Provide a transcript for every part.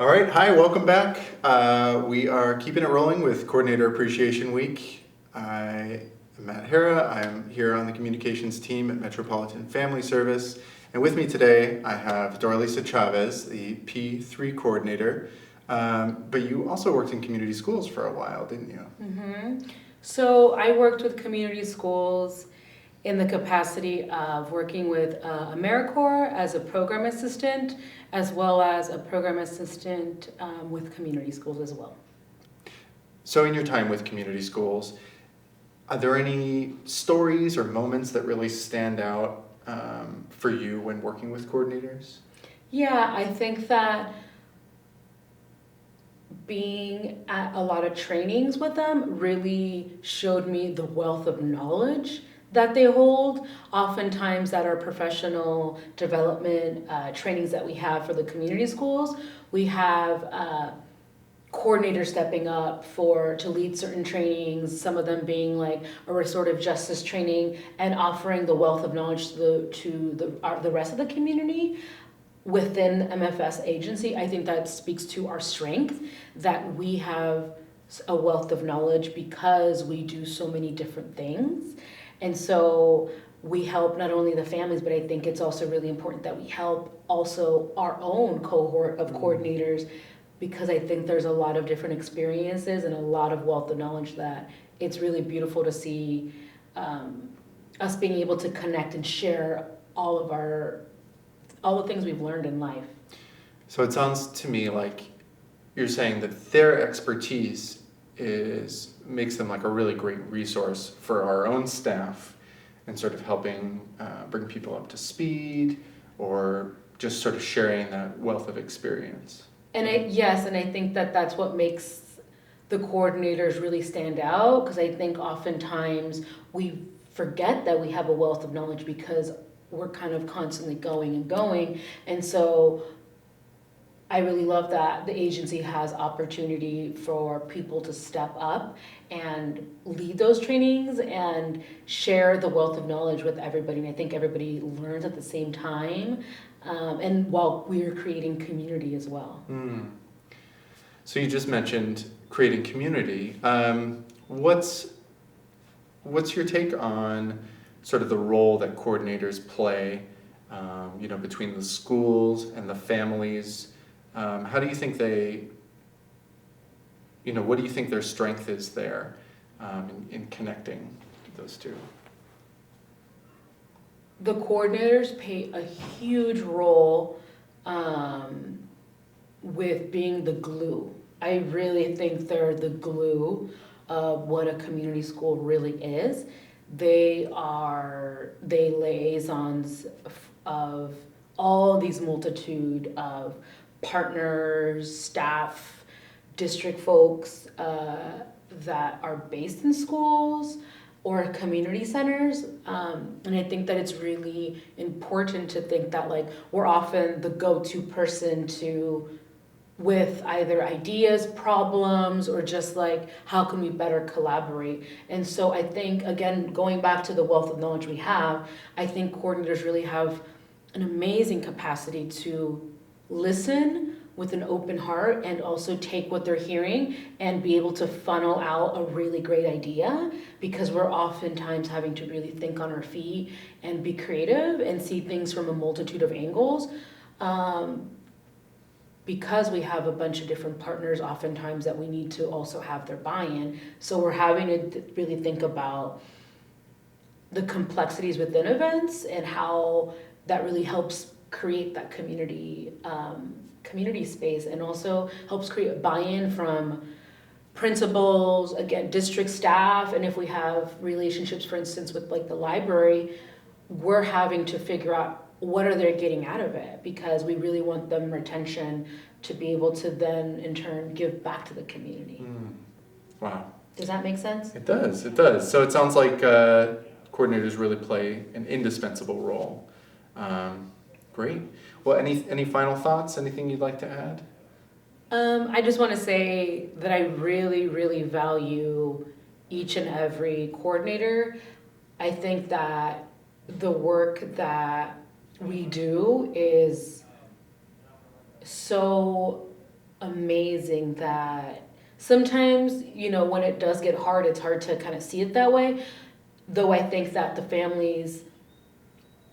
All right, hi, welcome back. We are keeping it rolling with Coordinator Appreciation Week. I am Matt Hara. I'm here on the communications team at Metropolitan Family Service. And with me today, I have Dora Lisa Chavez, the P3 coordinator. But you also worked in community schools for a while, didn't you? So I worked with community schools in the capacity of working with AmeriCorps as a program assistant, as well as a program assistant with community schools as well. So in your time with community schools, are there any stories or moments that really stand out for you when working with coordinators? Yeah, I think that being at a lot of trainings with them really showed me the wealth of knowledge that they hold. Oftentimes at our professional development trainings that we have for the community schools, we have coordinators stepping up to lead certain trainings, some of them being like a restorative justice training and offering the wealth of knowledge to the rest of the community within the MFS agency. I think that speaks to our strength that we have a wealth of knowledge because we do so many different things. And so we help not only the families, but I think it's also really important that we help also our own cohort of coordinators, because I think there's a lot of different experiences and a lot of wealth of knowledge that it's really beautiful to see us being able to connect and share all the things we've learned in life. So it sounds to me like you're saying that their expertise makes them like a really great resource for our own staff and sort of helping bring people up to speed or just sort of sharing that wealth of experience. And I think that that's what makes the coordinators really stand out, because I think oftentimes we forget that we have a wealth of knowledge because we're kind of constantly going and going. And so I really love that the agency has opportunity for people to step up and lead those trainings and share the wealth of knowledge with everybody. And I think everybody learns at the same time, and while we're creating community as well. So you just mentioned creating community. What's your take on sort of the role that coordinators play, between the schools and the families? How do you think what do you think their strength is there in connecting those two? The coordinators play a huge role with being the glue. I really think they're the glue of what a community school really is. They liaisons of all these multitude of partners, staff, district folks that are based in schools or community centers. And I think that it's really important to think that like we're often the go-to person with either ideas, problems, or just like how can we better collaborate. And so I think, again, going back to the wealth of knowledge we have, I think coordinators really have an amazing capacity to listen with an open heart and also take what they're hearing and be able to funnel out a really great idea, because we're oftentimes having to really think on our feet and be creative and see things from a multitude of angles. Because we have a bunch of different partners oftentimes that we need to also have their buy-in. So we're having to really think about the complexities within events and how that really helps create that community space, and also helps create buy-in from principals, again, district staff. And if we have relationships, for instance, with like the library, we're having to figure out what are they getting out of it, because we really want them retention to be able to then in turn give back to the community. Wow. Does that make sense? It does. So it sounds like coordinators really play an indispensable role. Great. Well, any final thoughts? Anything you'd like to add? I just want to say that I really, really value each and every coordinator. I think that the work that we do is so amazing that sometimes, when it does get hard, it's hard to kind of see it that way. Though I think that the families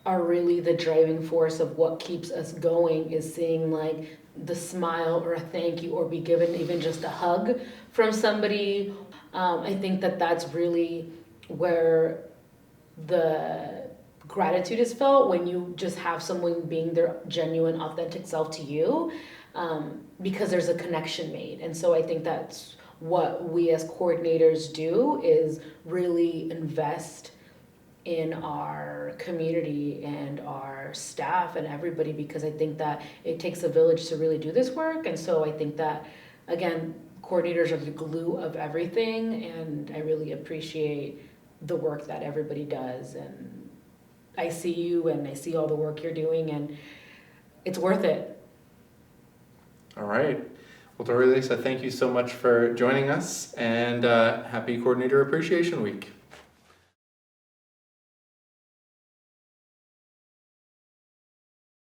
are really the driving force of what keeps us going, is seeing like the smile or a thank you or be given even just a hug from somebody. I think that that's really where the gratitude is felt, when you just have someone being their genuine, authentic self to you, because there's a connection made. And so I think that's what we as coordinators do, is really invest in our community and our staff and everybody, because I think that it takes a village to really do this work. And so I think that, again, coordinators are the glue of everything, and I really appreciate the work that everybody does. And I see you and I see all the work you're doing, and it's worth it. All right. Well, Dora Lisa, thank you so much for joining us, and happy Coordinator Appreciation Week.